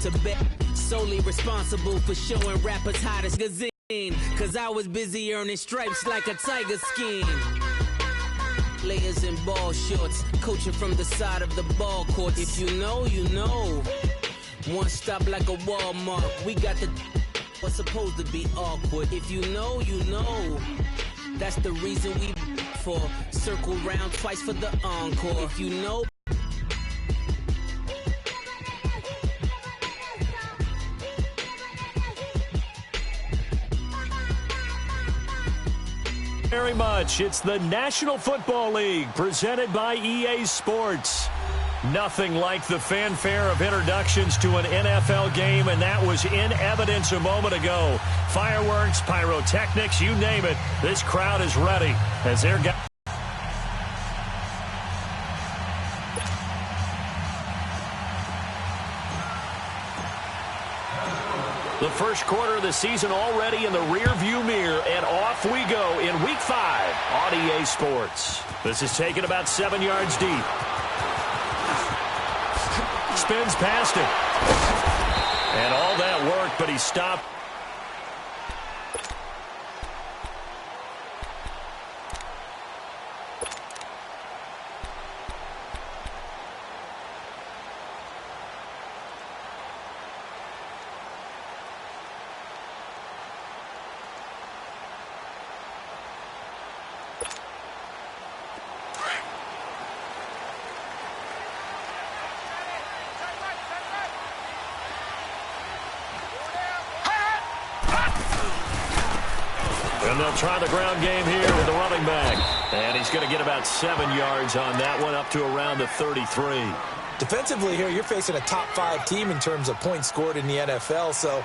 to bed. Solely responsible for showing rappers hottest gazine. Cause I was busy earning stripes like a tiger skin. Layers in ball shorts, coaching from the side of the ball court. If you know, you know. One stop like a Walmart. We got the what's supposed to be awkward. If you know, you know. That's the reason we for circle round twice for the encore. If you know. Very much. It's the National Football League presented by EA Sports. Nothing like the fanfare of introductions to an NFL game, and that was in evidence a moment ago. Fireworks, pyrotechnics, you name it. This crowd is ready as they're got. The first quarter of the season already in the rearview mirror, and off we go in Week 5 on EA Sports. This is taken about 7 yards deep. Spins past it. And all that work, but he stopped. And they'll try the ground game here with the running back. And he's going to get about 7 yards on that one, up to around the 33. Defensively here, you're facing a top-5 team in terms of points scored in the NFL. So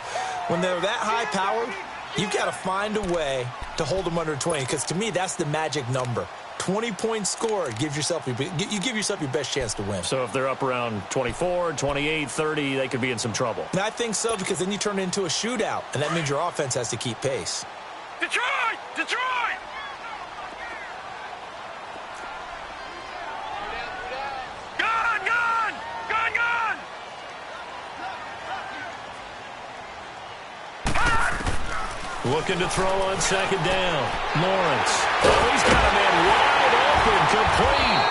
when they're that high-powered, you've got to find a way to hold them under 20. Because to me, that's the magic number. 20 points scored gives yourself you give yourself your best chance to win. So if they're up around 24, 28, 30, they could be in some trouble. And I think so, because then you turn it into a shootout, and that means your offense has to keep pace. Detroit! Detroit! Gun! Gun! Gun! Gun! Looking to throw on second down. Lawrence. Oh, he's got a man wide open, complete.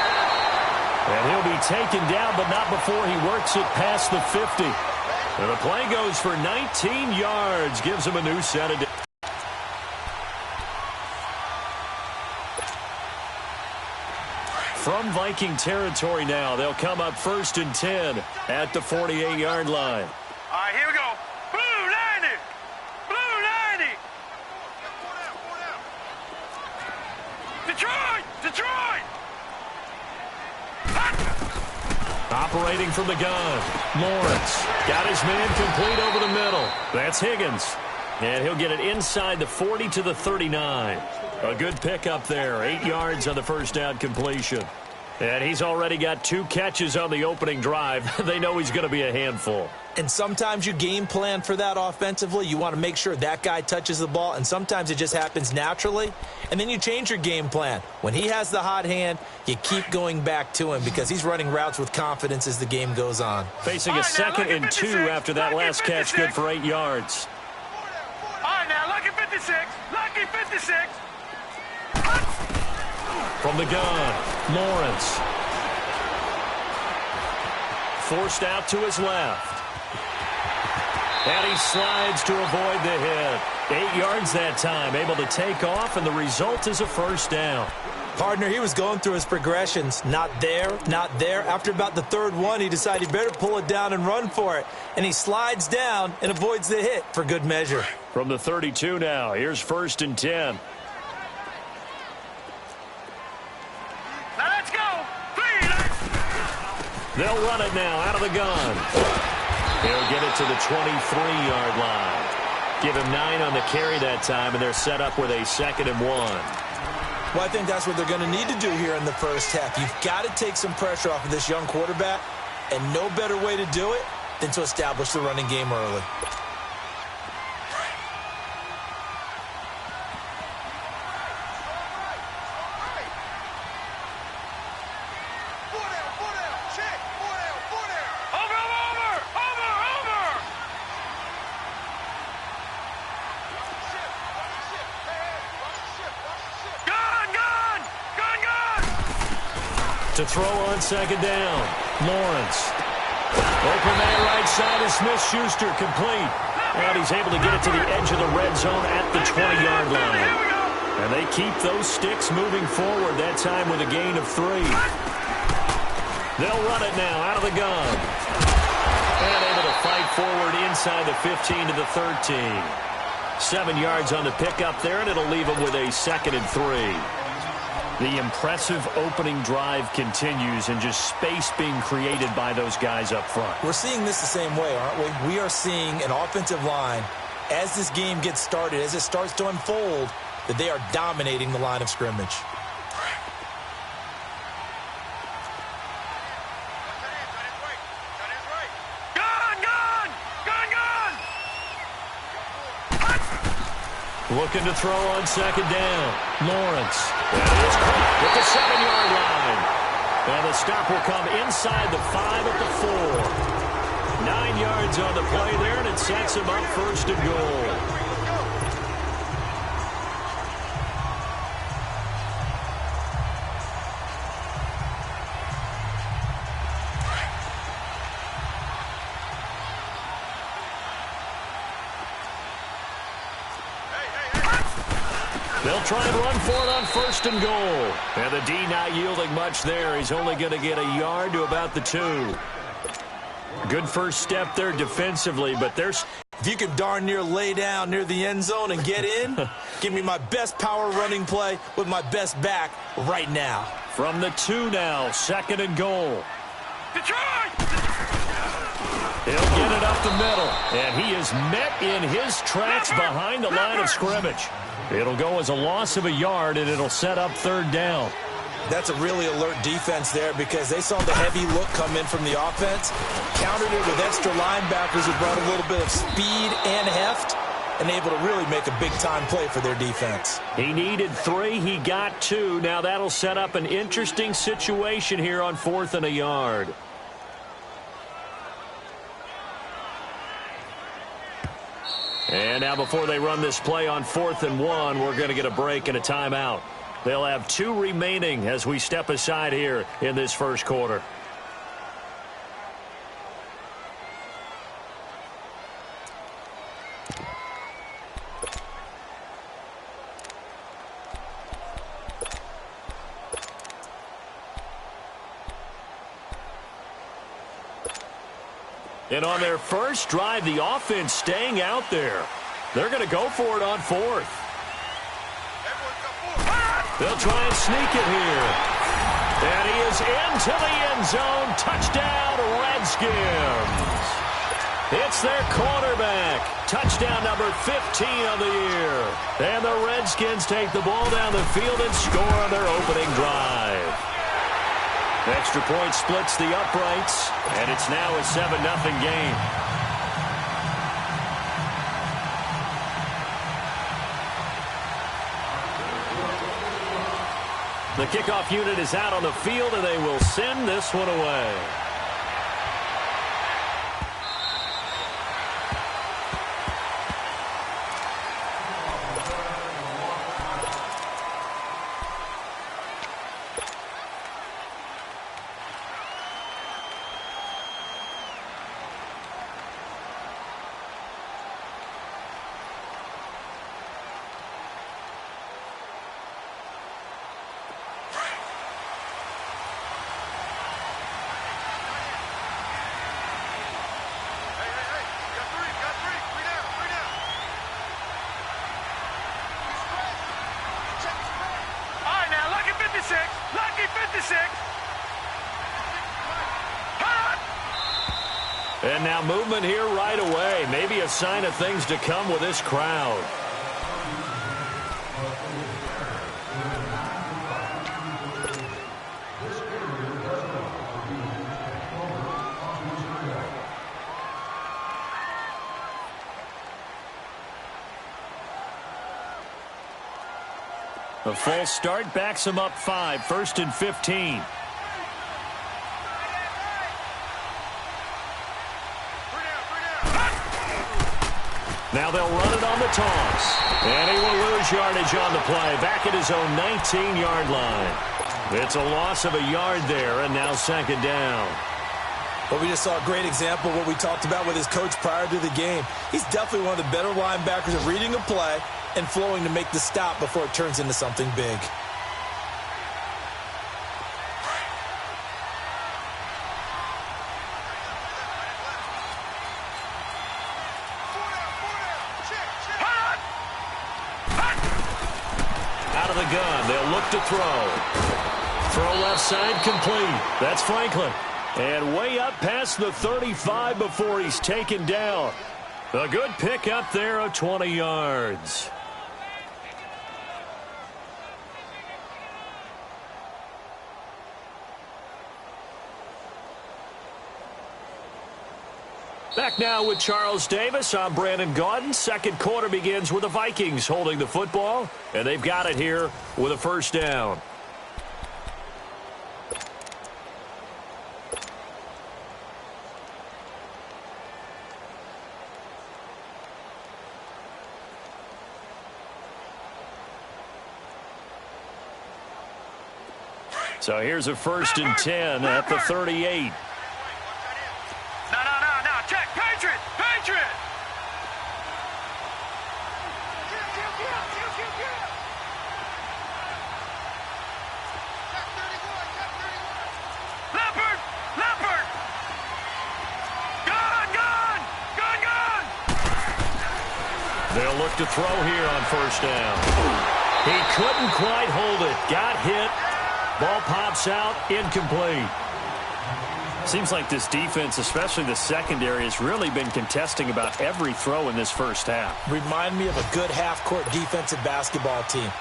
And he'll be taken down, but not before he works it past the 50. And the play goes for 19 yards, gives him a new set of. From Viking territory now, they'll come up 1st and 10 at the 48-yard line. All right, here we go. Blue 90! Blue 90! Detroit! Detroit! Operating from the gun. Lawrence got his man complete over the middle. That's Higgins. And he'll get it inside the 40 to the 39. A good pickup there. 8 yards on the first down completion. And he's already got 2 catches on the opening drive. They know he's going to be a handful. And sometimes you game plan for that offensively. You want to make sure that guy touches the ball, and sometimes it just happens naturally. And then you change your game plan. When he has the hot hand, you keep going back to him because he's running routes with confidence as the game goes on. Facing a 2nd and 2 after that last catch, good for 8 yards. All right, now, lucky 56. Lucky 56. From the gun, Lawrence. Forced out to his left. And he slides to avoid the hit. 8 yards that time, able to take off, and the result is a first down. Partner, he was going through his progressions. Not there, not there. After about the 3rd one, he decided he better pull it down and run for it. And he slides down and avoids the hit for good measure. From the 32 now, here's 1st and 10. Now let's go. They'll run it now out of the gun. He'll get it to the 23-yard line. Give him 9 on the carry that time, and they're set up with a 2nd and 1. Well, I think that's what they're going to need to do here in the first half. You've got to take some pressure off of this young quarterback, and no better way to do it than to establish the running game early. To throw on second down. Lawrence. Open man right side is Smith-Schuster, complete. And he's able to get it to the edge of the red zone at the 20-yard line. And they keep those sticks moving forward, that time with a gain of 3. They'll run it now out of the gun. And able to fight forward inside the 15 to the 13. 7 yards on the pickup there, and it'll leave them with a 2nd and 3. The impressive opening drive continues, and just space being created by those guys up front. We're seeing this the same way, aren't we? We are seeing an offensive line, as this game gets started, as it starts to unfold, that they are dominating the line of scrimmage. Looking to throw on second down. Lawrence. That is caught at the 7-yard line. And the stop will come inside the 5 at the 4. 9 yards on the play there, and it sets him up 1st and goal. They'll try and run for it on 1st and goal. And the D not yielding much there. He's only going to get a yard to about the 2. Good first step there defensively, but there's... If you can darn near lay down near the end zone and get in, give me my best power running play with my best back right now. From the 2 now, 2nd and goal. He'll get it up the middle, and he is met in his tracks behind the line of scrimmage. It'll go as a loss of a yard, and it'll set up 3rd down. That's a really alert defense there because they saw the heavy look come in from the offense, countered it with extra linebackers who brought a little bit of speed and heft, and able to really make a big-time play for their defense. He needed 3. He got 2. Now that'll set up an interesting situation here on 4th and a yard. And now before they run this play on 4th and 1, we're going to get a break and a timeout. They'll have 2 remaining as we step aside here in this first quarter. And on their first drive, the offense staying out there. They're going to go for it on 4th. They'll try and sneak it here. And he is into the end zone. Touchdown, Redskins. It's their quarterback. Touchdown number 15 on the year. And the Redskins take the ball down the field and score on their opening drive. Extra point splits the uprights, and it's now a 7-0 game. The kickoff unit is out on the field, and they will send this one away. And now movement here right away. Maybe a sign of things to come with this crowd. A false start backs him up 5, 1st and 15. Now they'll run it on the toss. And he will lose yardage on the play. Back at his own 19-yard line. It's a loss of a yard there, and now second down. But we just saw a great example of what we talked about with his coach prior to the game. He's definitely one of the better linebackers at reading a play and flowing to make the stop before it turns into something big. Out of the gun, they'll look to throw. Throw left side complete. That's Franklin. And way up past the 35 before he's taken down. A good pick up there of 20 yards. Back now with Charles Davis. I'm Brandon Gaudin. Second quarter begins with the Vikings holding the football, and they've got it here with a first down. So here's a 1st and 10 at the 38. No. Check. Patriot. Leopard. Gun. They'll look to throw here on first down. He couldn't quite hold it. Got hit. Ball pops out, incomplete. Seems like this defense, especially the secondary, has really been contesting about every throw in this first half. Remind me of a good half-court defensive basketball team.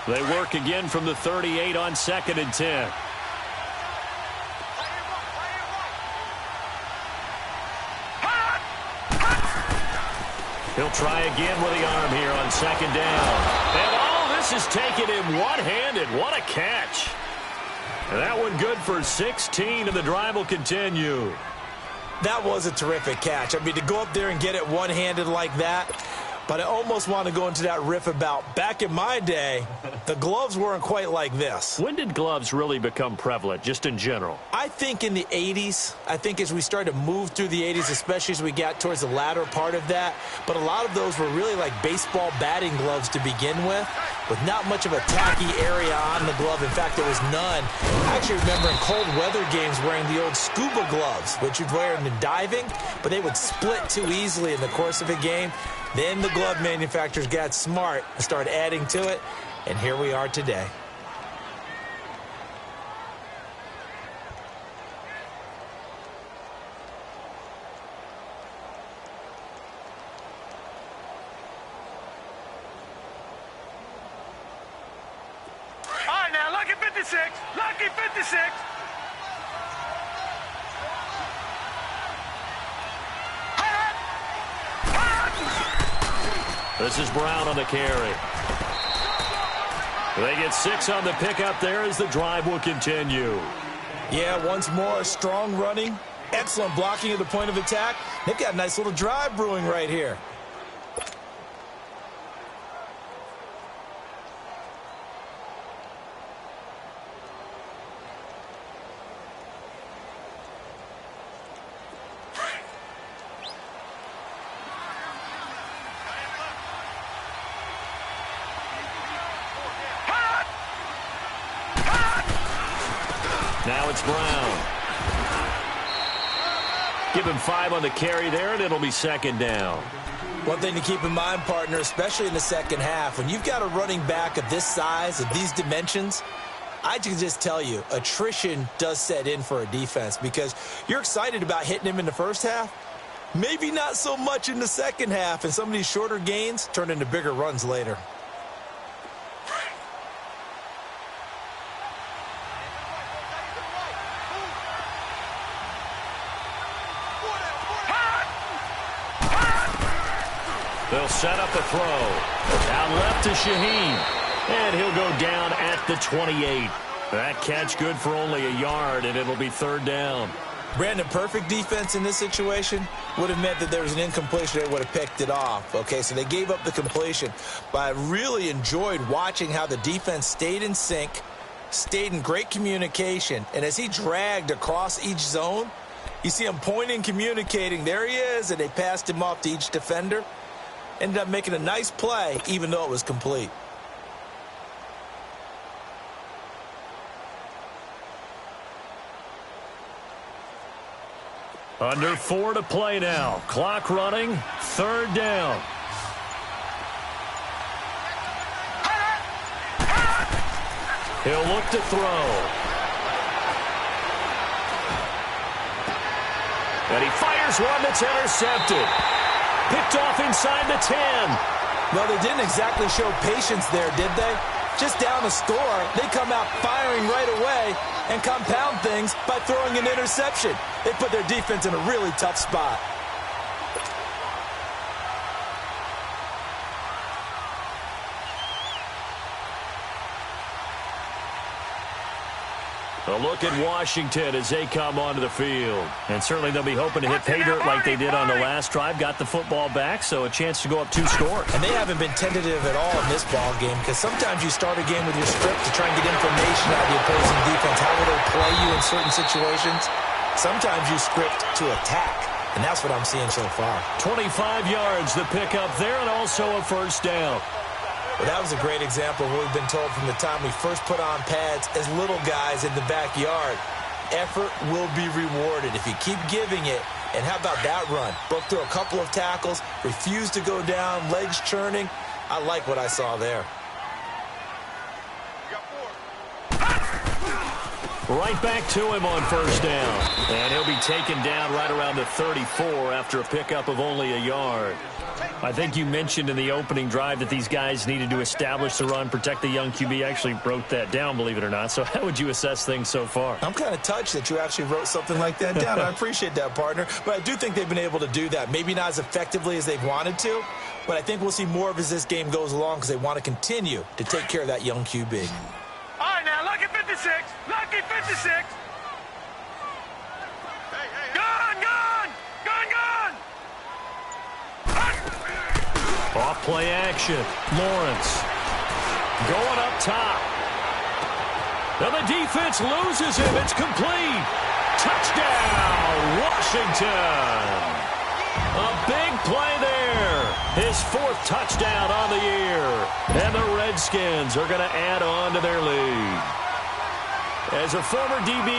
They work again from the 38 on 2nd and 10. He'll try again with the arm here on 2nd down. And this is taken in one-handed. What a catch. And that one good for 16, and the drive will continue. That was a terrific catch. I mean, to go up there and get it one-handed like that, but I almost want to go into that riff about back in my day, the gloves weren't quite like this. When did gloves really become prevalent, just in general? I think in the 80s. I think as we started to move through the 80s, especially as we got towards the latter part of that. But a lot of those were really like baseball batting gloves to begin with not much of a tacky area on the glove. In fact, there was none. I actually remember in cold weather games wearing the old scuba gloves, which you'd wear in the diving, but they would split too easily in the course of a game. Then the glove manufacturers got smart and started adding to it, and here we are today. All right, now, lucky 56. Lucky 56. This is Brown on the carry. They get 6 on the pickup there as the drive will continue. Yeah, once more, strong running, excellent blocking at the point of attack. They've got a nice little drive brewing right here. Now it's Brown. Give him 5 on the carry there, and it'll be 2nd down. One thing to keep in mind, partner, especially in the second half, when you've got a running back of this size, of these dimensions, I can just tell you, attrition does set in for a defense because you're excited about hitting him in the first half. Maybe not so much in the second half, and some of these shorter gains turn into bigger runs later. They'll set up a throw. Down left to Shaheen. And he'll go down at the 28. That catch good for only a yard, and it'll be 3rd down. Brandon, perfect defense in this situation would have meant that there was an incompletion. They would have picked it off. Okay, so they gave up the completion. But I really enjoyed watching how the defense stayed in sync, stayed in great communication. And as he dragged across each zone, you see him pointing, communicating. There he is, and they passed him off to each defender. Ended up making a nice play, even though it was complete. Under 4 to play now. Clock running. 3rd down. He'll look to throw. And he fires one that's intercepted. Picked off inside the 10. Well, they didn't exactly show patience there, did they? Just down a score, they come out firing right away and compound things by throwing an interception. They put their defense in a really tough spot. A look at Washington as they come onto the field. And certainly they'll be hoping to hit pay dirt like they did on the last drive. Got the football back, so a chance to go up 2 scores. And they haven't been tentative at all in this ball game, because sometimes you start a game with your script to try and get information out of the opposing defense. How will they play you in certain situations? Sometimes you script to attack, and that's what I'm seeing so far. 25 yards the pick up there, and also a 1st down. Well, that was a great example of what we've been told from the time we first put on pads as little guys in the backyard. Effort will be rewarded if you keep giving it. And how about that run? Broke through a couple of tackles, refused to go down, legs churning. I like what I saw there. Right back to him on 1st down. And he'll be taken down right around the 34 after a pickup of only a yard. I think you mentioned in the opening drive that these guys needed to establish the run, protect the young QB. Actually wrote that down, believe it or not. So how would you assess things so far? I'm kind of touched that you actually wrote something like that down. I appreciate that, partner. But I do think they've been able to do that. Maybe not as effectively as they've wanted to, but I think we'll see more of as this game goes along because they want to continue to take care of that young QB. All right, now, lucky 56. Lucky 56. Gun, gun! Gun, gun! Off play action. Lawrence going up top. Now the defense loses him. It's complete. Touchdown, Washington. A big play there. His 4th touchdown on the year. And the Redskins are going to add on to their lead. As a former DB,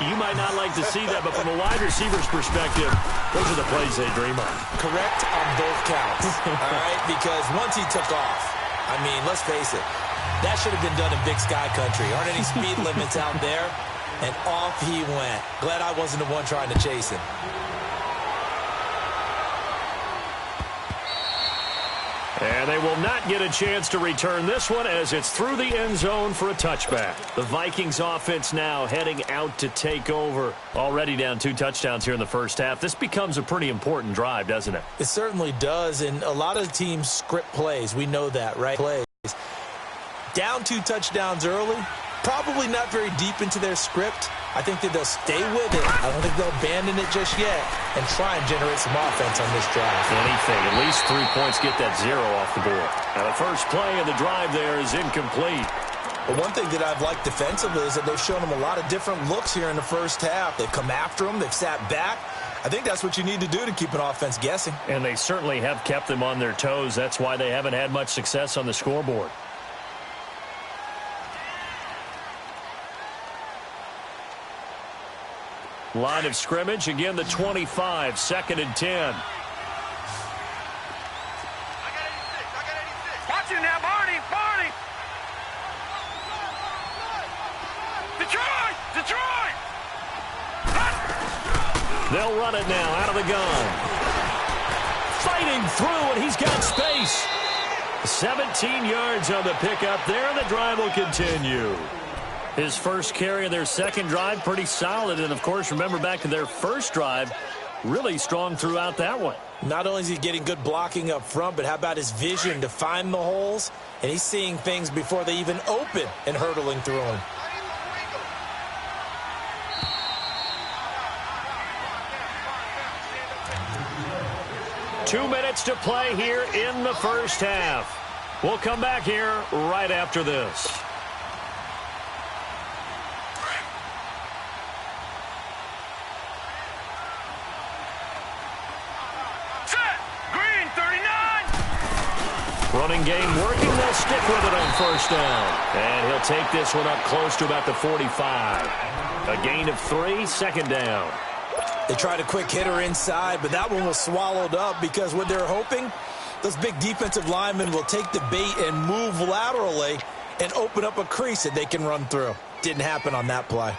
you might not like to see that, but from a wide receiver's perspective, those are the plays they dream of. Correct on both counts, all right? Because once he took off, I mean, let's face it, that should have been done in Big Sky Country. Aren't any speed limits out there? And off he went. Glad I wasn't the one trying to chase him. And they will not get a chance to return this one as it's through the end zone for a touchback. The Vikings offense now heading out to take over. Already down 2 touchdowns here in the first half. This becomes a pretty important drive, doesn't it? It certainly does, and a lot of teams script plays. We know that, right? Plays. Down 2 touchdowns early, probably not very deep into their script. I think that they'll stay with it. I don't think they'll abandon it just yet and try and generate some offense on this drive. Anything. At least 3 points, get that 0 off the board. Now the first play of the drive there is incomplete. But one thing that I've liked defensively is that they've shown them a lot of different looks here in the first half. They've come after them. They've sat back. I think that's what you need to do to keep an offense guessing. And they certainly have kept them on their toes. That's why they haven't had much success on the scoreboard. Line of scrimmage, again the 25, 2nd and 10. Watch it now, Barney, Barney! Detroit! Detroit! They'll run it now out of the gun. Fighting through, and he's got space. 17 yards on the pickup there, and the drive will continue. His first carry of their second drive, pretty solid. And, of course, remember back to their first drive, really strong throughout that one. Not only is he getting good blocking up front, but how about his vision to find the holes? And he's seeing things before they even open and hurtling through them. 2 minutes to play here in the first half. We'll come back here right after this. Set. Green, 39. Running game working. They'll stick with it on first down. And he'll take this one up close to about the 45. A gain of 3, second down. They tried a quick hitter inside, but that one was swallowed up because what they're hoping, those big defensive linemen will take the bait and move laterally and open up a crease that they can run through. Didn't happen on that play.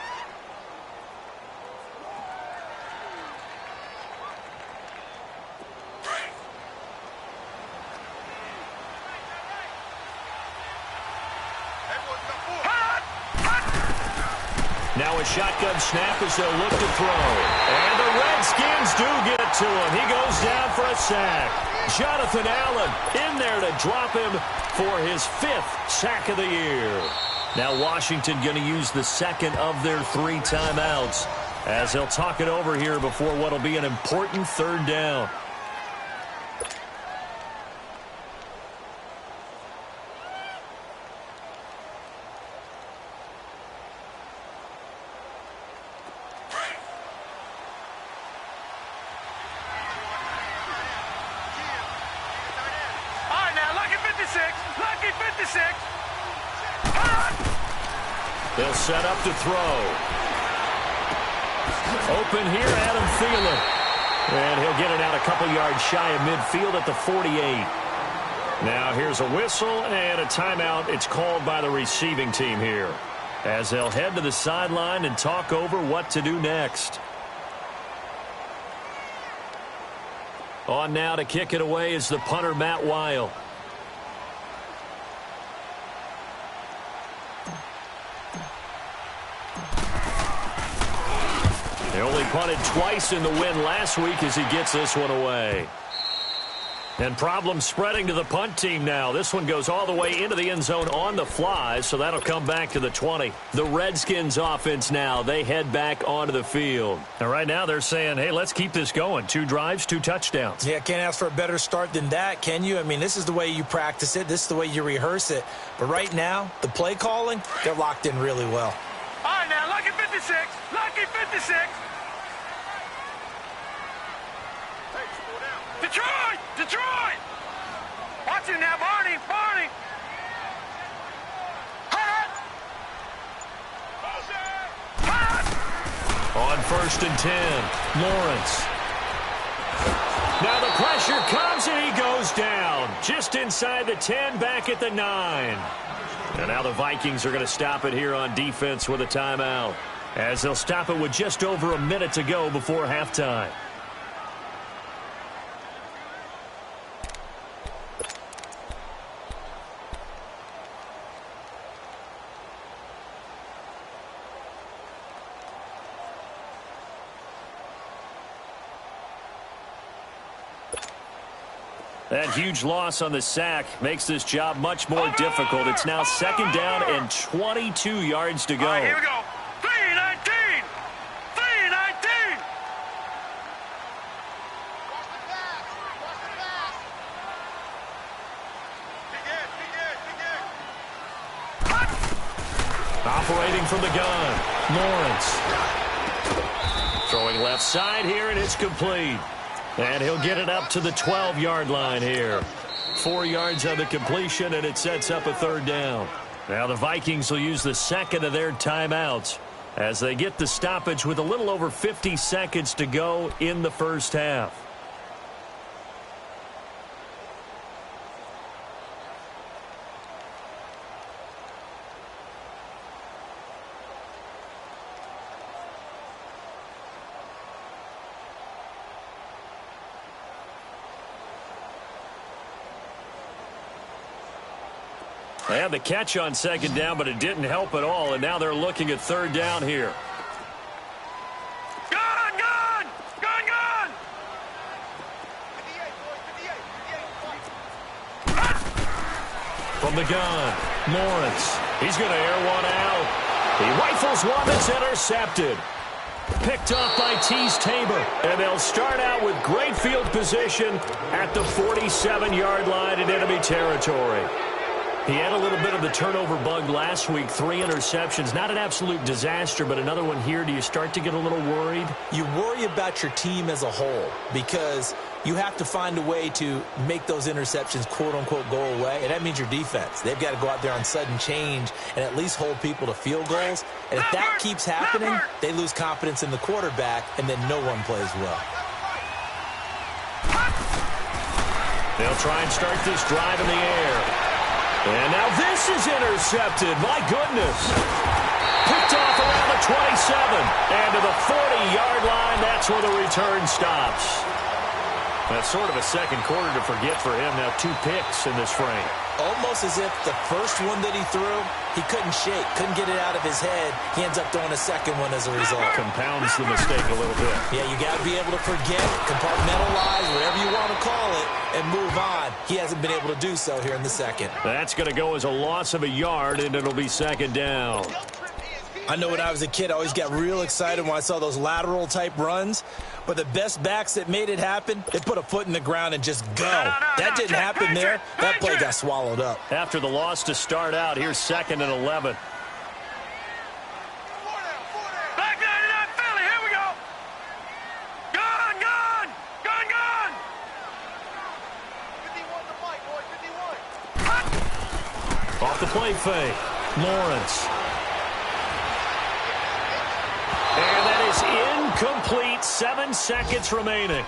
Now a shotgun snap as they'll look to throw. And the Redskins do get it to him. He goes down for a sack. Jonathan Allen in there to drop him for his 5th sack of the year. Now Washington going to use the second of their 3 timeouts as they'll talk it over here before what will be an important third down. Lucky 56. They'll set up to throw. Open here, Adam Thielen. And he'll get it out a couple yards shy of midfield at the 48. Now here's a whistle and a timeout. It's called by the receiving team here as they'll head to the sideline and talk over what to do next. On now to kick it away is the punter, Matt Weil. They only punted twice in the win last week as he gets this one away. And problems spreading to the punt team now. This one goes all the way into the end zone on the fly, so that'll come back to the 20. The Redskins offense now, they head back onto the field. And right now they're saying, hey, let's keep this going. 2 drives, 2 touchdowns. Yeah, can't ask for a better start than that, can you? I mean, this is the way you practice it. This is the way you rehearse it. But right now, the play calling, they're locked in really well. All right, now, lucky 56. Lucky 56. Detroit! Detroit! Watch it now, Barney! Barney! Hot! Hot! On 1st and 10, Lawrence. Now the pressure comes and he goes down. Just inside the 10, back at the 9. And now the Vikings are going to stop it here on defense with a timeout, as they'll stop it with just over a minute to go before halftime. That huge loss on the sack makes this job much more difficult. It's now 2nd down and 22 yards to go. All right, here we go. 3-19. 3-19. Operating from the gun, Lawrence. Throwing left side here, and it's complete. And he'll get it up to the 12-yard line here. 4 yards on the completion, and it sets up a 3rd down. Now the Vikings will use the second of their timeouts as they get the stoppage with a little over 50 seconds to go in the first half. They had the catch on 2nd down, but it didn't help at all, and now they're looking at 3rd down here. Gun, gun! Gun, gun! From the gun, Lawrence. He's going to air one out. He rifles one that's intercepted. Picked off by Tease Tabor. And they'll start out with great field position at the 47-yard line in enemy territory. He had a little bit of the turnover bug last week, 3 interceptions. Not an absolute disaster, but another one here. Do you start to get a little worried? You worry about your team as a whole because you have to find a way to make those interceptions, quote-unquote, go away. And that means your defense. They've got to go out there on sudden change and at least hold people to field goals. And if that keeps happening, they lose confidence in the quarterback, and then no one plays well. They'll try and start this drive in the air. And now this is intercepted. My goodness. Picked off around the 27. And to the 40-yard line, that's where the return stops. That's sort of a second quarter to forget for him. Now 2 picks in this frame. Almost as if the first one that he threw, he couldn't shake, couldn't get it out of his head. He ends up throwing a second one as a result. Compounds the mistake a little bit. Yeah, you got to be able to forget, compartmentalize, whatever you want to call it, and move on. He hasn't been able to do so here in the second. That's going to go as a loss of a yard, and it'll be second down. I know when I was a kid, I always got real excited when I saw those lateral-type runs. But the best backs that made it happen, they put a foot in the ground and just go. That didn't happen there. That play got swallowed up. After the loss to start out, here's 2nd and 11. Back 99 Philly, here we go. Gone, gone, gone, gone. 51 to Mike, boy, 51. Off the play fake, Lawrence. And that is incomplete. 7 seconds remaining.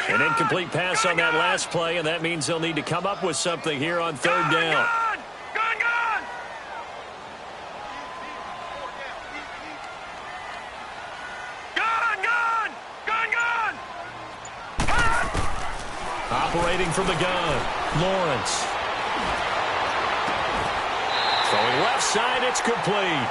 An incomplete pass on that last play, and that means they'll need to come up with something here on 3rd down. Operating from the gun, Lawrence. Throwing left side, it's complete.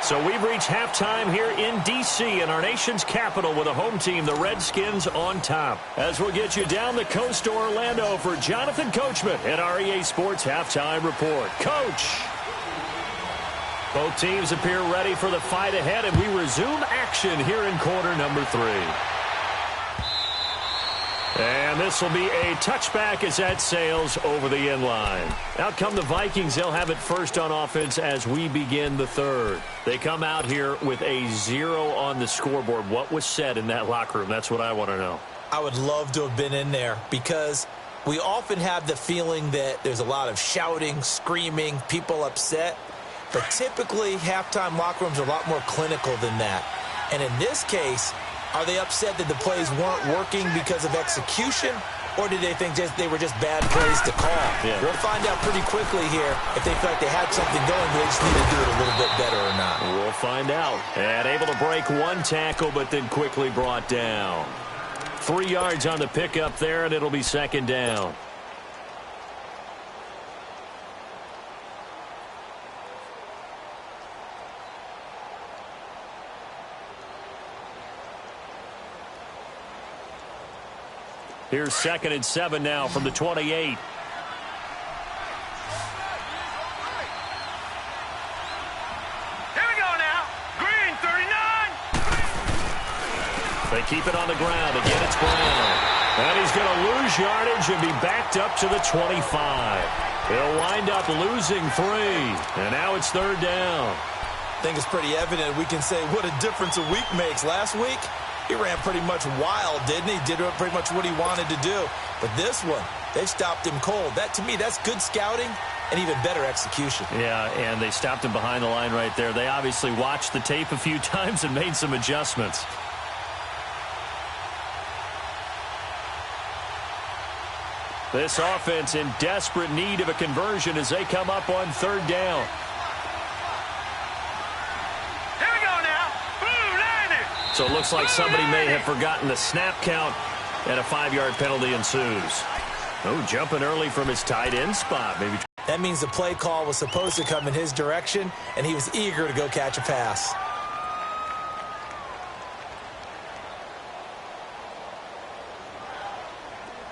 So we've reached halftime here in D.C. in our nation's capital with a home team, the Redskins, on top. As we'll get you down the coast to Orlando for Jonathan Coachman at REA Sports Halftime Report. Coach! Both teams appear ready for the fight ahead, and we resume action here in quarter number 3. And this will be a touchback as that sails over the end line. Out come the Vikings. They'll have it first on offense as we begin the 3rd. They come out here with a 0 on the scoreboard. What was said in that locker room? That's what I want to know. I would love to have been in there because we often have the feeling that there's a lot of shouting, screaming, people upset. But typically, halftime locker rooms are a lot more clinical than that. And in this case, are they upset that the plays weren't working because of execution, or did they think they were just bad plays to call? Yeah. We'll find out pretty quickly here if they feel like they had something going, but they just need to do it a little bit better or not. We'll find out. And able to break 1 tackle, but then quickly brought down. 3 yards on the pickup there, and it'll be second down. Here's 2nd and 7 now from the 28. Here we go now. Green, 39. They keep it on the ground. Again, it's Brown. And he's going to lose yardage and be backed up to the 25. He'll wind up losing 3. And now it's 3rd down. I think it's pretty evident. We can say what a difference a week makes. Last week, he ran pretty much wild, didn't he? Did pretty much what he wanted to do. But this one, they stopped him cold. That, to me, that's good scouting and even better execution. Yeah, and they stopped him behind the line right there. They obviously watched the tape a few times and made some adjustments. This offense in desperate need of a conversion as they come up on 3rd down. So it looks like somebody may have forgotten the snap count, and a 5-yard penalty ensues. Oh, jumping early from his tight end spot. Maybe that means the play call was supposed to come in his direction, and he was eager to go catch a pass.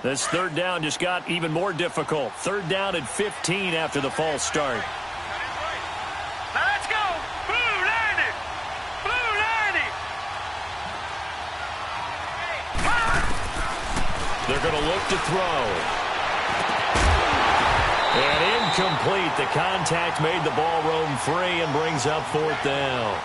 This third down just got even more difficult. Third down and 15 after the false start. Let's go! Blue landed! Blue landed! They're going to look to throw. And incomplete. The contact made the ball roam free and brings up fourth down.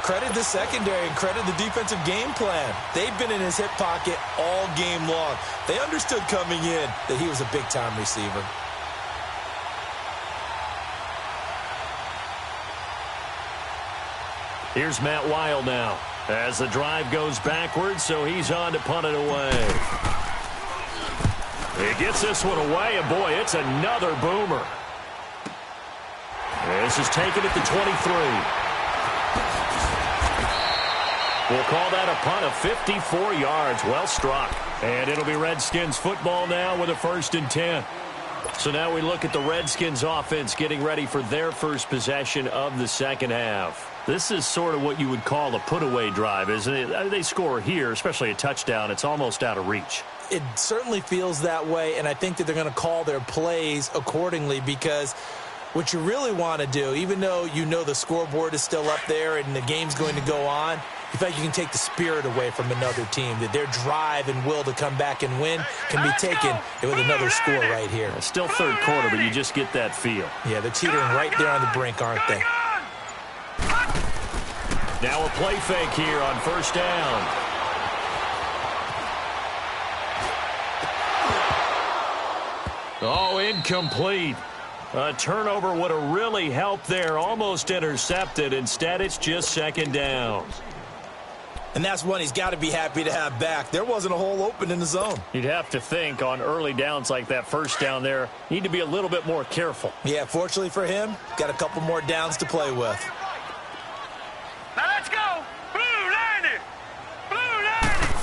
Credit the secondary and credit the defensive game plan. They've been in his hip pocket all game long. They understood coming in that he was a big-time receiver. Here's Matt Weil now as the drive goes backwards, so he's on to punt it away. He gets this one away, and boy, it's another boomer. This is taken at the 23. We'll call that a punt of 54 yards. Well struck. And it'll be Redskins football now with a 1st and 10. So now we look at the Redskins offense getting ready for their first possession of the second half. This is sort of what you would call a put-away drive, isn't it? They score here, especially a touchdown. It's almost out of reach. It certainly feels that way, and I think that they're going to call their plays accordingly because what you really want to do, even though you know the scoreboard is still up there and the game's going to go on, you feel like you can take the spirit away from another team, that their drive and will to come back and win can be taken with another score right here. It's still third quarter, but you just get that feel. Yeah, they're teetering right there on the brink, aren't they? Now a play fake here on first down. Oh, incomplete. A turnover would have really helped there. Almost intercepted. Instead, it's just second down. And that's one he's got to be happy to have back. There wasn't a hole open in the zone. You'd have to think on early downs like that first down there, you need to be a little bit more careful. Yeah, fortunately for him, got a couple more downs to play with. Now let's go! Blue landed! Blue landed!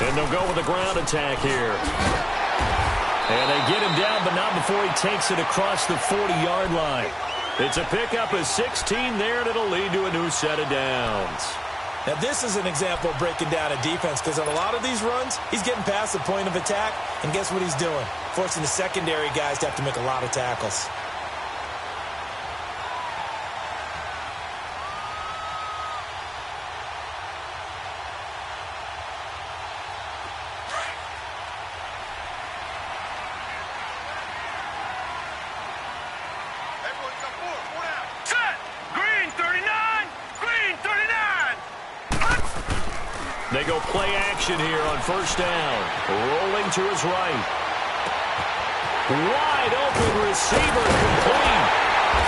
And they'll go with a ground attack here. And they get him down, but not before he takes it across the 40-yard line. It's a pickup of 16 there, and it'll lead to a new set of downs. Now, this is an example of breaking down a defense because on a lot of these runs, he's getting past the point of attack, and guess what he's doing? Forcing the secondary guys to have to make a lot of tackles. They go play action here on first down. Rolling to his right. Wide open receiver complete.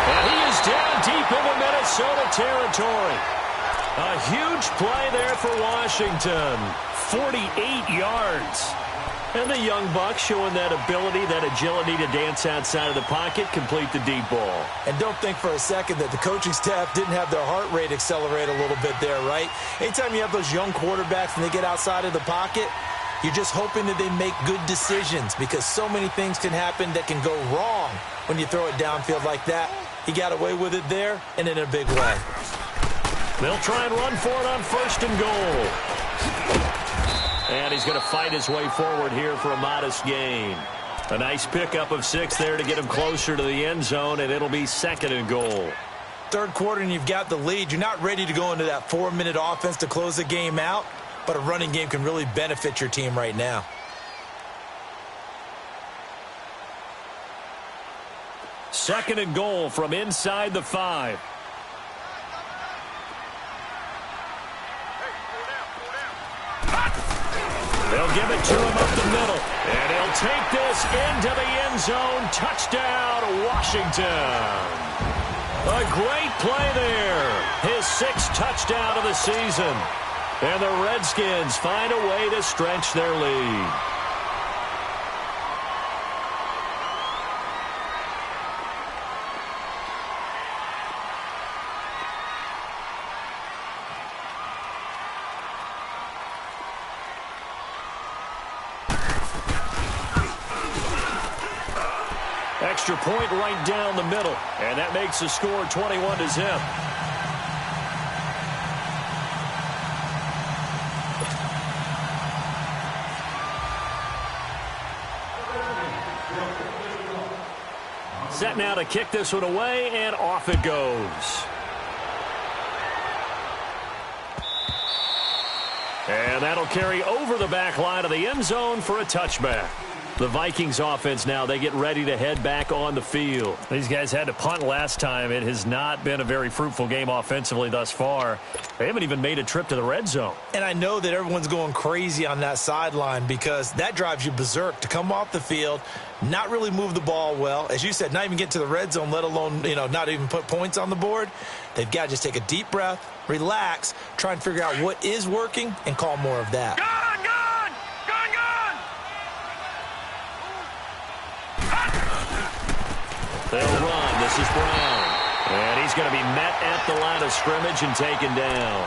And he is down deep into Minnesota territory. A huge play there for Washington. 48 yards. And the young buck showing that ability, that agility to dance outside of the pocket, complete the deep ball. And don't think for a second that the coaching staff didn't have their heart rate accelerate a little bit there, right? Anytime you have those young quarterbacks and they get outside of the pocket, you're just hoping that they make good decisions because so many things can happen that can go wrong when you throw it downfield like that. He got away with it there and in a big way. They'll try and run for it on first and goal. And he's going to fight his way forward here for a modest gain. A nice pickup of 6 there to get him closer to the end zone, and it'll be 2nd and goal. Third quarter and you've got the lead. You're not ready to go into that 4-minute offense to close the game out, but a running game can really benefit your team right now. Second and goal from inside the 5. They'll give it to him up the middle. And he'll take this into the end zone. Touchdown, Washington. A great play there. His 6th touchdown of the season. And the Redskins find a way to stretch their lead. Extra point right down the middle, and that makes the score 21-0. set now to kick this one away, and off it goes. And that'll carry over the back line of the end zone for a touchback. The Vikings offense now, they get ready to head back on the field. These guys had to punt last time. It has not been a very fruitful game offensively thus far. They haven't even made a trip to the red zone. And I know that everyone's going crazy on that sideline because that drives you berserk to come off the field, not really move the ball well. As you said, not even get to the red zone, let alone, not even put points on the board. They've got to just take a deep breath, relax, try and figure out what is working, and call more of that. They'll run. This is Brown. And he's going to be met at the line of scrimmage and taken down.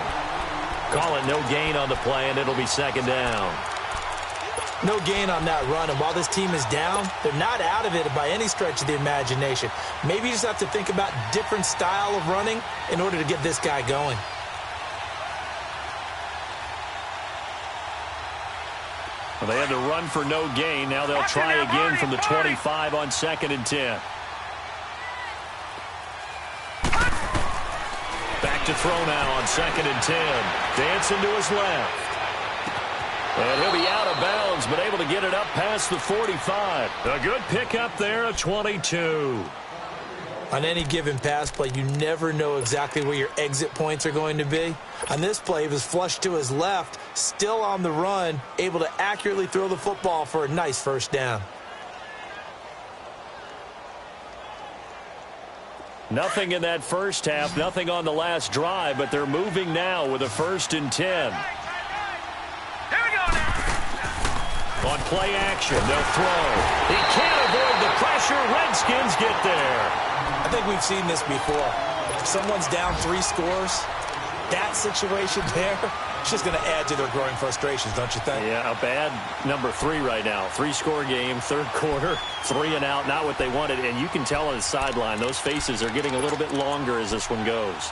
Call it no gain on the play, and it'll be second down. No gain on that run, and while this team is down, they're not out of it by any stretch of the imagination. Maybe you just have to think about different style of running in order to get this guy going. Well, they had to run for no gain. Now they'll try again from the 25 on 2nd and 10. Back to throw now on 2nd and 10. Dancing to his left. And he'll be out of bounds, but able to get it up past the 45. A good pickup there, a 22. On any given pass play, you never know exactly where your exit points are going to be. On this play, he was flushed to his left, still on the run, able to accurately throw the football for a nice first down. Nothing in that first half, nothing on the last drive, but they're moving now with a 1st and 10. Here we go now. On play action, they'll throw. He can't avoid the pressure. Redskins get there. I think we've seen this before. If someone's down 3 scores, that situation there, it's just going to add to their growing frustrations, don't you think? Yeah, a bad number 3 right now. 3-score game, 3rd quarter, 3 and out, not what they wanted. And you can tell on the sideline, those faces are getting a little bit longer as this one goes.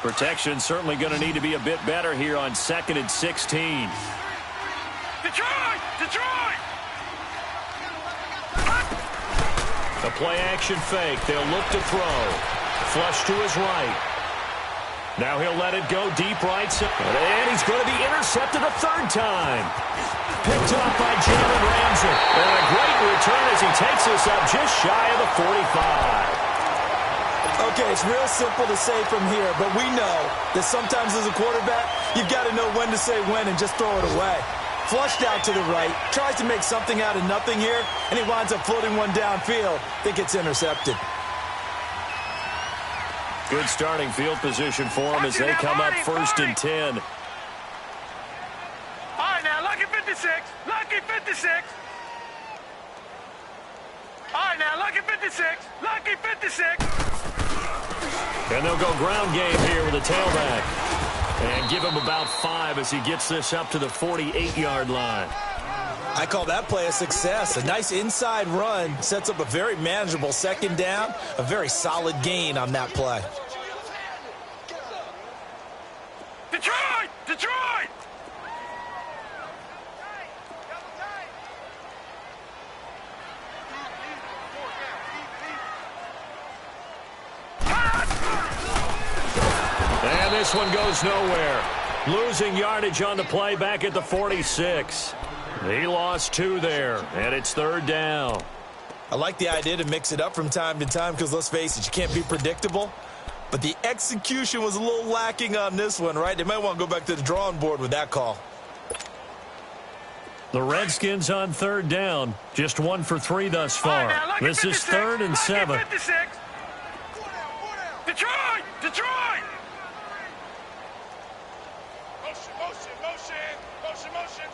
Protection certainly going to need to be a bit better here on 2nd and 16. Detroit! Detroit! A play-action fake. They'll look to throw. Flush to his right. Now he'll let it go deep right side. And he's going to be intercepted a 3rd time. Picked up by Jalen Ramsey. And a great return as he takes us up just shy of the 45. Okay, it's real simple to say from here, but we know that sometimes as a quarterback, you've got to know when to say when and just throw it away. Flushed out to the right, tries to make something out of nothing here, and he winds up floating one downfield that gets intercepted. Good starting field position for him as they come up 1st and 10. All right, now, lucky 56. Lucky 56. All right, now, lucky 56. Lucky 56. And they'll go ground game here with a tailback. And give him about 5 as he gets this up to the 48-yard line. I call that play a success. A nice inside run sets up a very manageable 2nd down, a very solid gain on that play. Detroit! Detroit! And this one goes nowhere. Losing yardage on the play back at the 46. He lost 2 there, and it's 3rd down. I like the idea to mix it up from time to time because, let's face it, you can't be predictable. But the execution was a little lacking on this one, right? They might want to go back to the drawing board with that call. The Redskins on 3rd down. Just 1 for 3 thus far. Right, now, this is 3rd and 7. 56. Detroit! Detroit! Motion.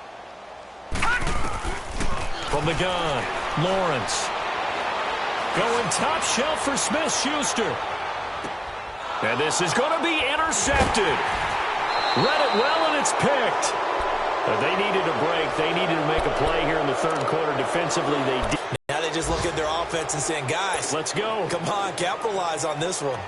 From the gun, Lawrence. Going top shelf for Smith-Schuster. And this is going to be intercepted. Read it well, and it's picked. But they needed a break. They needed to make a play here in the third quarter. Defensively, they did. Now they just look at their offense and saying, guys, let's go. Come on, capitalize on this one.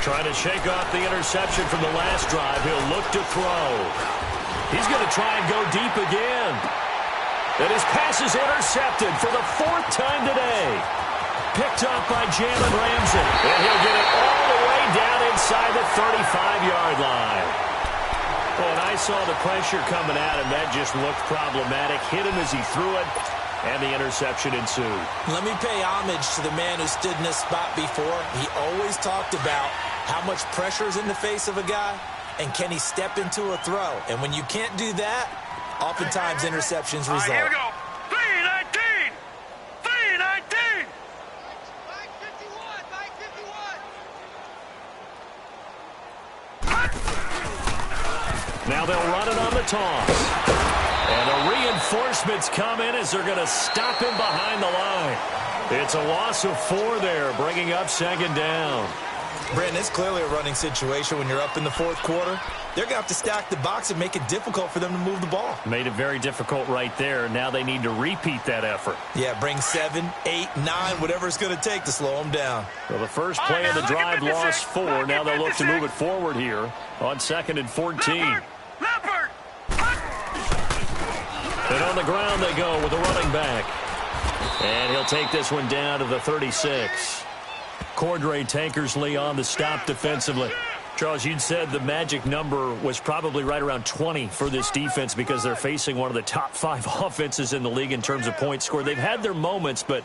Trying to shake off the interception from the last drive. He'll look to throw. He's going to try and go deep again. And his pass is intercepted for the fourth time today. Picked up by Jalen Ramsey. And he'll get it all the way down inside the 35-yard line. Well, and I saw the pressure coming at him. That just looked problematic. Hit him as he threw it. And the interception ensued. Let me pay homage to the man who stood in this spot before. He always talked about how much pressure is in the face of a guy, and can he step into a throw. And when you can't do that, oftentimes interceptions result. Here we go. 3-19. 3-19. Now they'll run it on the toss. And the reinforcements come in as they're going to stop him behind the line. It's a loss of 4 there, bringing up second down. Brandon, it's clearly a running situation when you're up in the fourth quarter. They're going to have to stack the box and make it difficult for them to move the ball. Made it very difficult right there. Now they need to repeat that effort. Yeah, bring 7, 8, 9, whatever it's going to take to slow them down. Well, the first play of the drive lost 4. Now they'll look to move it forward here on 2nd and 14. And on the ground they go with a running back. And he'll take this one down to the 36. Cordray Tankersley on the stop defensively. Charles, you'd said the magic number was probably right around 20 for this defense because they're facing one of the top 5 offenses in the league in terms of points scored. They've had their moments, but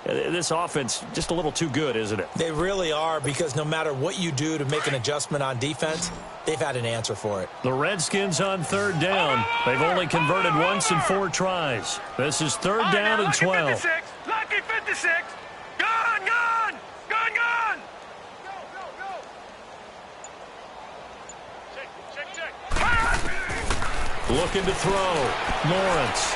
this offense just a little too good, isn't it? They really are, because no matter what you do to make an adjustment on defense, they've had an answer for it. The Redskins on 3rd down. They've only converted once in 4 tries. This is 3rd down and 12. 56. Lucky 56. Gone, gone. Gone, gone. Looking to throw. Lawrence.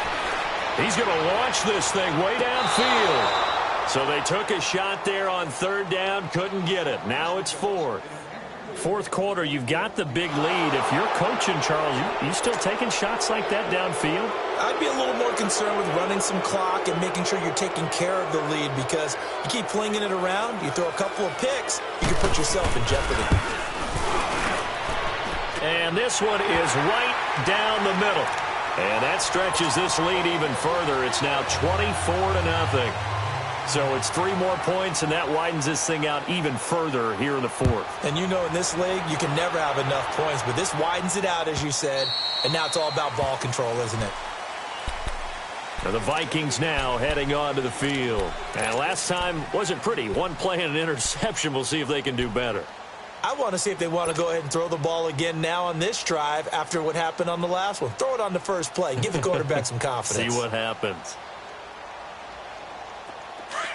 He's going to launch this thing way downfield. So they took a shot there on 3rd down, couldn't get it. Now it's 4th. Fourth quarter, you've got the big lead. If you're coaching, Charles, you still taking shots like that downfield? I'd be a little more concerned with running some clock and making sure you're taking care of the lead, because you keep flinging it around, you throw a couple of picks, you can put yourself in jeopardy. And this one is right down the middle. And that stretches this lead even further. It's now 24-0. So it's 3 more points, and that widens this thing out even further here in the 4th. And you know, in this league, you can never have enough points, but this widens it out, as you said, and now it's all about ball control, isn't it? Now the Vikings now heading onto the field. And last time wasn't pretty. 1 play and an interception. We'll see if they can do better. I want to see if they want to go ahead and throw the ball again now on this drive after what happened on the last one. Throw it on the first play. Give the quarterback some confidence. See what happens.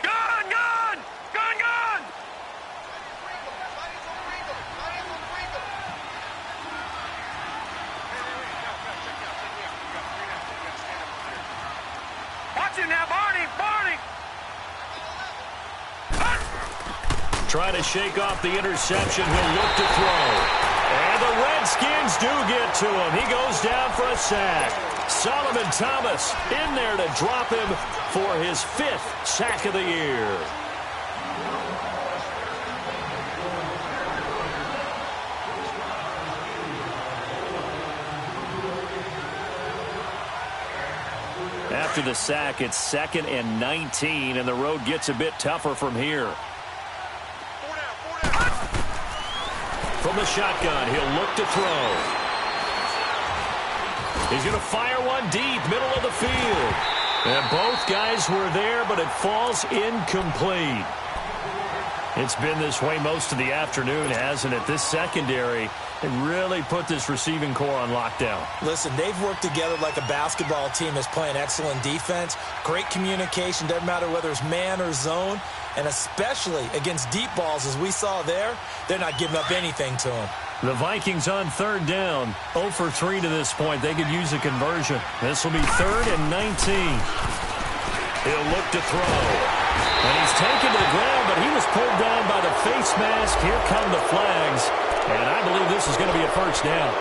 Gone, gone. Gone, gone. Watch it now, Barney. Barney. Trying to shake off the interception. He'll look to throw. And the Redskins do get to him. He goes down for a sack. Solomon Thomas in there to drop him for his 5th sack of the year. After the sack, it's 2nd and 19, and the road gets a bit tougher from here. From the shotgun, he'll look to throw. He's going to fire one deep, middle of the field. And both guys were there, but it falls incomplete. It's been this way most of the afternoon, hasn't it? This secondary, they really put this receiving core on lockdown. Listen, they've worked together like a basketball team that's playing excellent defense. Great communication, doesn't matter whether it's man or zone. And especially against deep balls, as we saw there, they're not giving up anything to them. The Vikings on third down, 0 for 3 to this point. They could use a conversion. This will be 3rd and 19. He'll look to throw. And he's taken to the ground, but he was pulled down by the face mask. Here come the flags. And I believe this is going to be a first down.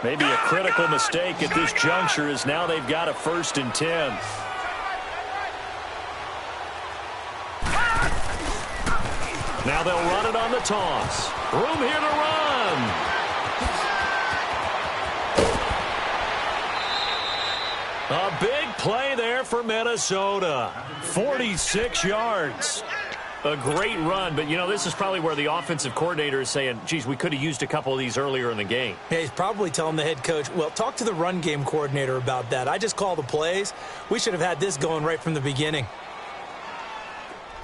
Maybe a critical mistake at this juncture as now they've got a 1st and 10. Now they'll run it on the toss. Room here to run. A big play there for Minnesota. 46 yards. A great run, but, you know, this is probably where the offensive coordinator is saying, geez, we could have used a couple of these earlier in the game. Yeah, he's probably telling the head coach, well, talk to the run game coordinator about that. I just call the plays. We should have had this going right from the beginning.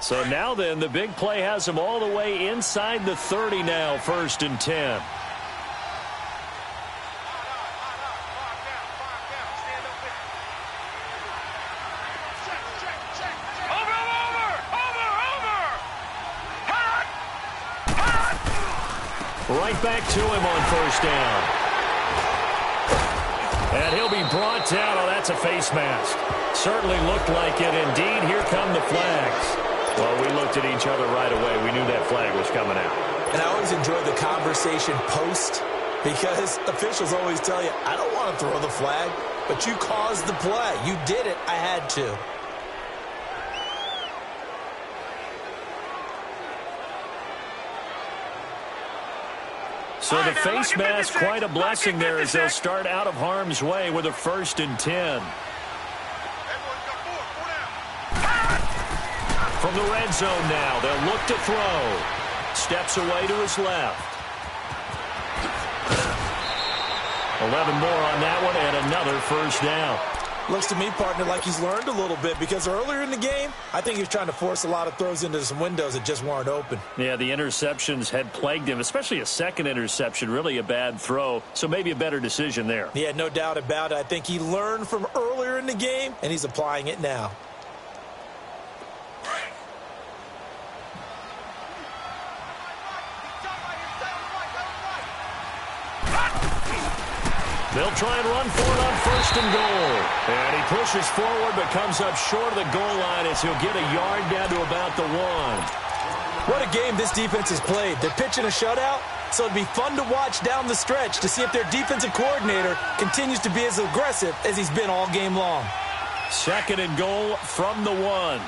So now then, the big play has him all the way inside the 30 now, 1st and 10. Right back to him on 1st down. And he'll be brought down. Oh, that's a face mask. Certainly looked like it. Indeed, here come the flags. Well, we looked at each other right away. We knew that flag was coming out. And I always enjoy the conversation post because officials always tell you, I don't want to throw the flag, but you caused the play. You did it. I had to. So the face mask, quite a blessing there as they'll start out of harm's way with a 1st and 10. From the red zone now, they'll look to throw. Steps away to his left. 11 more on that one and another 1st down. Looks to me, partner, like he's learned a little bit because earlier in the game, I think he was trying to force a lot of throws into some windows that just weren't open. Yeah, the interceptions had plagued him, especially a second interception, really a bad throw. So maybe a better decision there. Yeah, no doubt about it. I think he learned from earlier in the game, and he's applying it now. They'll try and run for it on 1st and goal. And he pushes forward but comes up short of the goal line as he'll get a yard down to about the 1. What a game this defense has played. They're pitching a shutout, so it'd be fun to watch down the stretch to see if their defensive coordinator continues to be as aggressive as he's been all game long. 2nd and goal from the 1.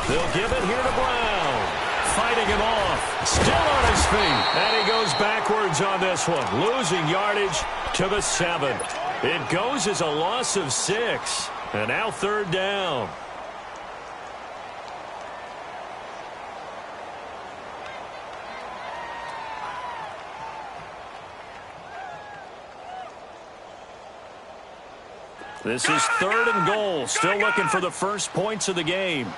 They'll give it here to Brown. Fighting him off. Still on his feet. And he goes backwards on this one. Losing yardage to the 7. It goes as a loss of 6. And now 3rd down. This is 3rd and goal. Still looking for the first points of the game.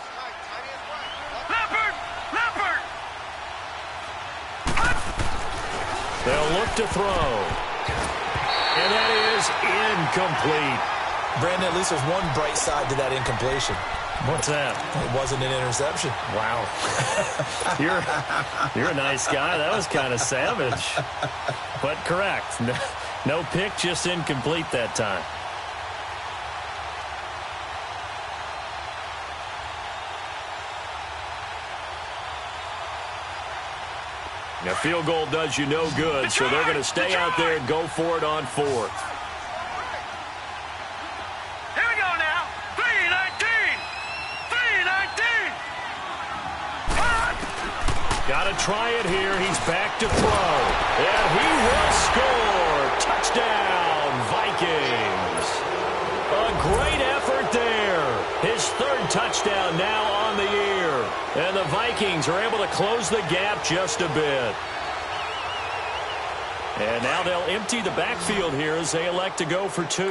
They'll look to throw. And that is incomplete. Brandon, at least there's one bright side to that incompletion. What's that? It wasn't an interception. Wow. You're a nice guy. That was kind of savage. But correct. No pick, just incomplete that time. Now, field goal does you no good, so they're going to stay out there and go for it on 4th. Here we go now. 3-19. 3-19. Got to try it here. He's back to throw. And he will score. Touchdown, Vikings. A great effort there. His 3rd touchdown now on the year. And the Vikings are able to close the gap just a bit. And now they'll empty the backfield here as they elect to go for 2.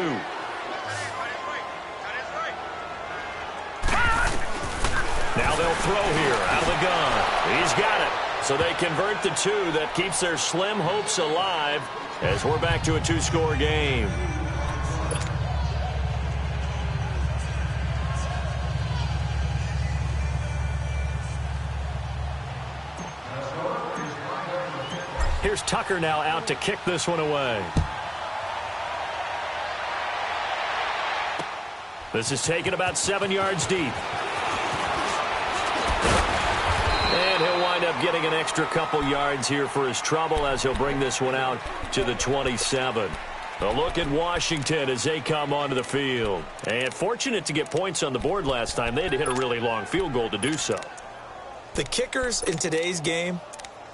Now they'll throw here out of the gun. He's got it. So they convert the 2. That keeps their slim hopes alive as we're back to a 2-score game. Here's Tucker now out to kick this one away. This is taken about 7 yards deep. And he'll wind up getting an extra couple yards here for his trouble as he'll bring this one out to the 27. A look at Washington as they come onto the field. And fortunate to get points on the board last time. They had to hit a really long field goal to do so. The kickers in today's game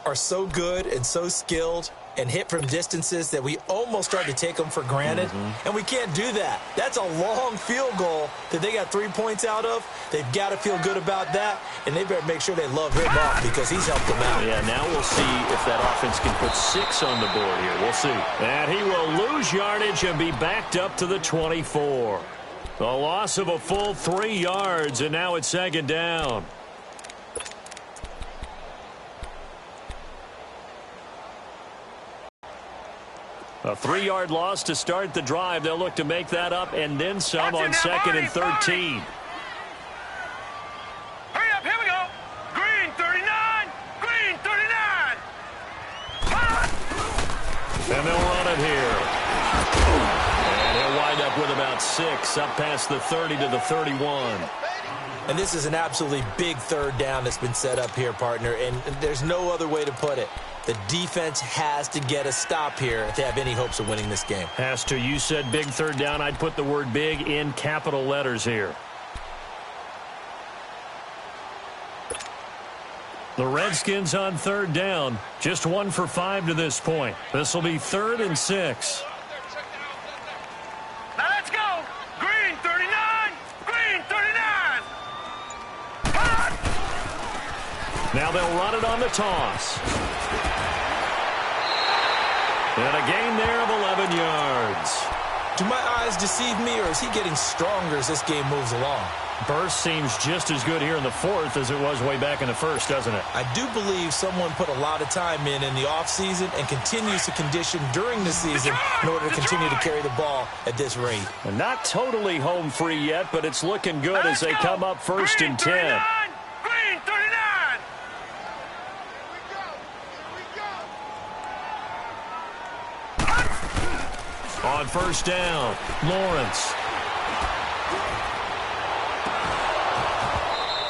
are so good and so skilled and hit from distances that we almost start to take them for granted. And we can't do that. That's a long field goal that they got 3 points out of. They've got to feel good about that, and they better make sure they love him up because he's helped them out. Yeah, now we'll see if that offense can put 6 on the board here. We'll see. And he will lose yardage and be backed up to the 24. A loss of a full 3 yards, and now it's second down. A 3-yard loss to start the drive. They'll look to make that up and then some on second and 13. Hurry up, here we go. Green 39, green 39. And they'll run it here. And he'll wind up with about 6 up past the 30 to the 31. And this is an absolutely big third down that's been set up here, partner, and there's no other way to put it. The defense has to get a stop here if they have any hopes of winning this game. Has to. You said big third down. I'd put the word big in capital letters here. The Redskins on third down. Just 1 for 5 to this point. This will be 3rd and 6. Now let's go. Green 39, green 39. Now they'll run it on the toss. And a gain there of 11 yards. Do my eyes deceive me, or is he getting stronger as this game moves along? Burst seems just as good here in the 4th as it was way back in the 1st, doesn't it? I do believe someone put a lot of time in the offseason and continues to condition during the season in order to continue to carry the ball at this rate. And not totally home free yet, but it's looking good as they come up 1st and 10. Green 39. On first down, Lawrence.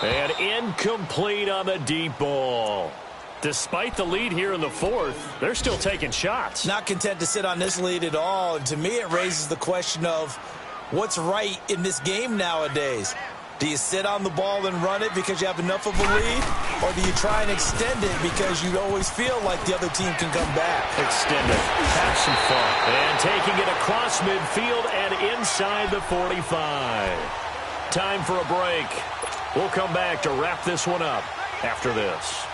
And incomplete on the deep ball. Despite the lead here in the 4th, they're still taking shots. Not content to sit on this lead at all. And to me, it raises the question of what's right in this game nowadays. Do you sit on the ball and run it because you have enough of a lead? Or do you try and extend it because you always feel like the other team can come back? Extend it. Have some fun. And taking it across midfield and inside the 45. Time for a break. We'll come back to wrap this one up after this.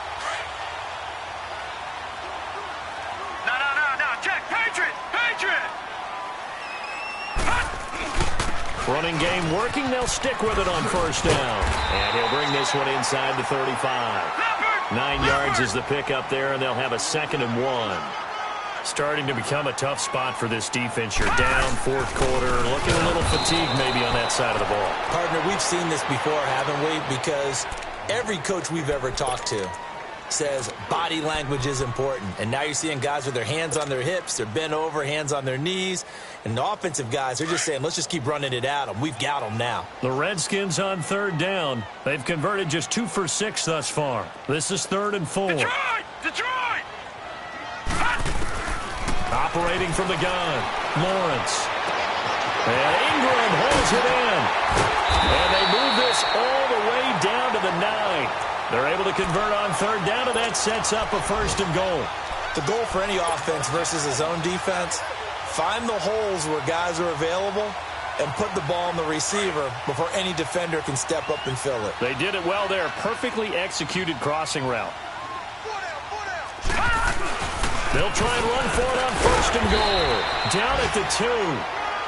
No. Check. Patriot. Running game working. They'll stick with it on first down. And he'll bring this one inside the 35. 9 yards is the pickup there, and they'll have a 2nd and 1. Starting to become a tough spot for this defense. You're down 4th quarter. Looking a little fatigued maybe on that side of the ball. Partner, we've seen this before, haven't we? Because every coach we've ever talked to says body language is important. And now you're seeing guys with their hands on their hips, they're bent over, hands on their knees. And the offensive guys, they're just saying, let's just keep running it at them. We've got them now. The Redskins on third down. They've converted just 2 for 6 thus far. This is 3rd and 4. Detroit! Operating from the gun, Lawrence. And Ingram holds it in. And they move this all the way down to the 9. They're able to convert on third down, and that sets up a 1st and goal. The goal for any offense versus his own defense, find the holes where guys are available and put the ball on the receiver before any defender can step up and fill it. They did it well there. Perfectly executed crossing route. They'll try and run for it on 1st and goal. Down at the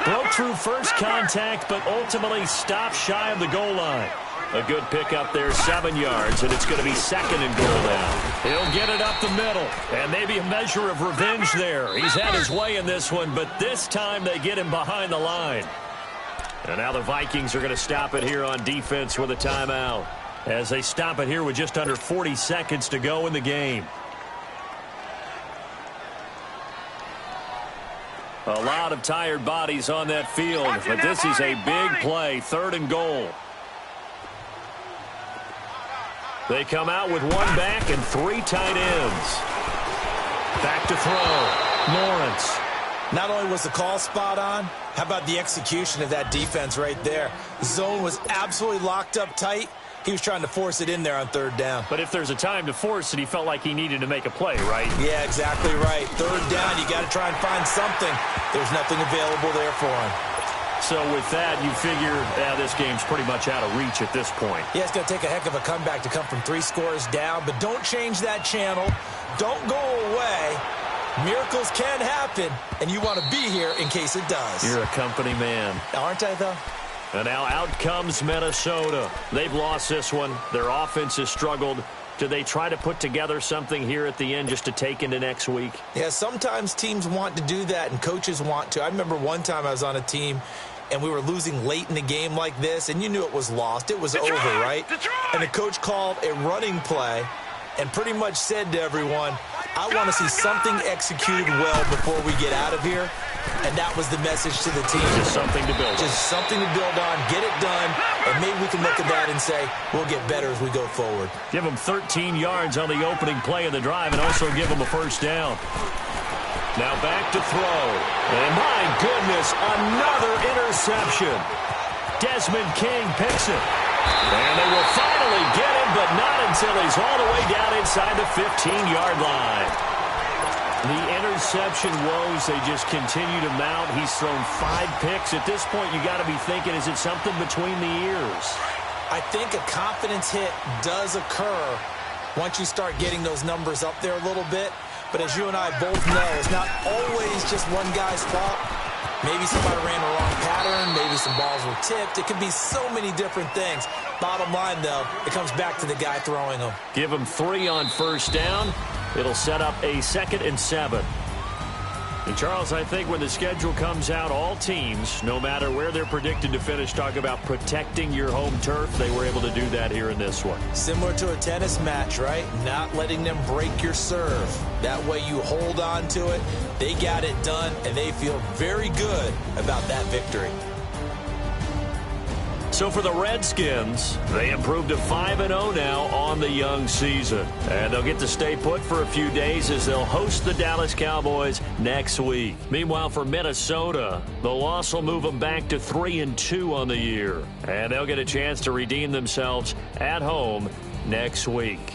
2. Broke through first contact, but ultimately stopped shy of the goal line. A good pick up there, 7 yards, and it's going to be 2nd and goal now. He'll get it up the middle, and maybe a measure of revenge there. He's had his way in this one, but this time they get him behind the line. And now the Vikings are going to stop it here on defense with a timeout, as they stop it here with just under 40 seconds to go in the game. A lot of tired bodies on that field, but this is a big play, 3rd and goal. They come out with 1 back and 3 tight ends. Back to throw. Lawrence. Not only was the call spot on, how about the execution of that defense right there? The zone was absolutely locked up tight. He was trying to force it in there on 3rd down. But if there's a time to force it, he felt like he needed to make a play, right? Yeah, exactly right. 3rd down, you got to try and find something. There's nothing available there for him. So with that, you figure, this game's pretty much out of reach at this point. Yeah, it's going to take a heck of a comeback to come from 3 scores down, but don't change that channel. Don't go away. Miracles can happen, and you want to be here in case it does. You're a company man. Aren't I, though? And now out comes Minnesota. They've lost this one. Their offense has struggled. Do they try to put together something here at the end just to take into next week? Yeah, sometimes teams want to do that, and coaches want to. I remember one time I was on a team, and we were losing late in the game like this, and you knew it was lost. It was over, right? And the coach called a running play and pretty much said to everyone, I want to see something executed well before we get out of here. And that was the message to the team. Just something to build on. Just something to build on, get it done, and maybe we can look at that and say, we'll get better as we go forward. Give them 13 yards on the opening play of the drive and also give them a 1st down. Now back to throw. And my goodness, another interception. Desmond King picks it. And they will finally get him, but not until he's all the way down inside the 15-yard line. The interception woes, they just continue to mount. He's thrown 5 picks. At this point, you got to be thinking, is it something between the ears? I think a confidence hit does occur once you start getting those numbers up there a little bit. But as you and I both know, it's not always just one guy's fault. Maybe somebody ran the wrong pattern. Maybe some balls were tipped. It could be so many different things. Bottom line, though, it comes back to the guy throwing them. Give him 3 on 1st down. It'll set up a 2nd and 7. And Charles, I think when the schedule comes out, all teams, no matter where they're predicted to finish, talk about protecting your home turf. They were able to do that here in this one. Similar to a tennis match, right? Not letting them break your serve. That way you hold on to it. They got it done, and they feel very good about that victory. So for the Redskins, they improved to 5-0 now on the young season. And they'll get to stay put for a few days as they'll host the Dallas Cowboys next week. Meanwhile, for Minnesota, the loss will move them back to 3-2 on the year. And they'll get a chance to redeem themselves at home next week.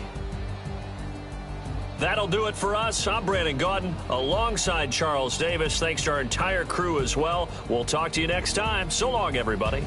That'll do it for us. I'm Brandon Gaudin alongside Charles Davis. Thanks to our entire crew as well. We'll talk to you next time. So long, everybody.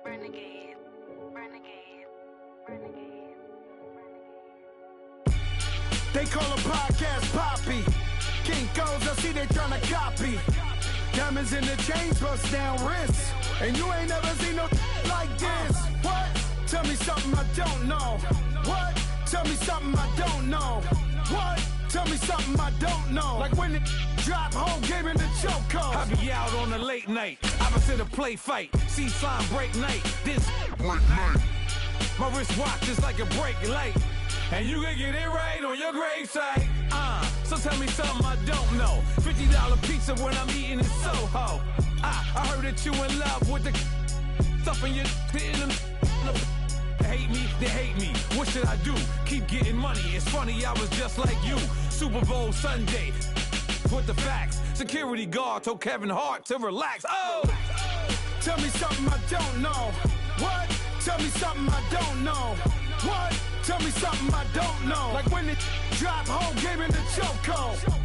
Renegade, renegade, renegade, renegade. They call a podcast Poppy. Kinkos, I see they tryna copy. Diamonds in the chains, bust down wrists. And you ain't never seen no like this. What? Tell me something I don't know. What? Tell me something I don't know. What? Tell me something I don't know. Like when it drop, whole game in the chokehold. I be out on a late night, opposite a play fight. See slime break night, this break night. My wrist watch is like a brake light. and you can get it right on your gravesite. So tell me something I don't know. $50 pizza when I'm eating in Soho. I heard that you in love with the stuff in your hate me, they hate me. What should I do? Keep getting money. It's funny, I was just like you. Super Bowl Sunday. With the facts. Security guard told Kevin Hart to relax. Oh! Tell me something I don't know. What? Tell me something I don't know. What? Tell me something I don't know. Like when the drop home gave me the chokehold.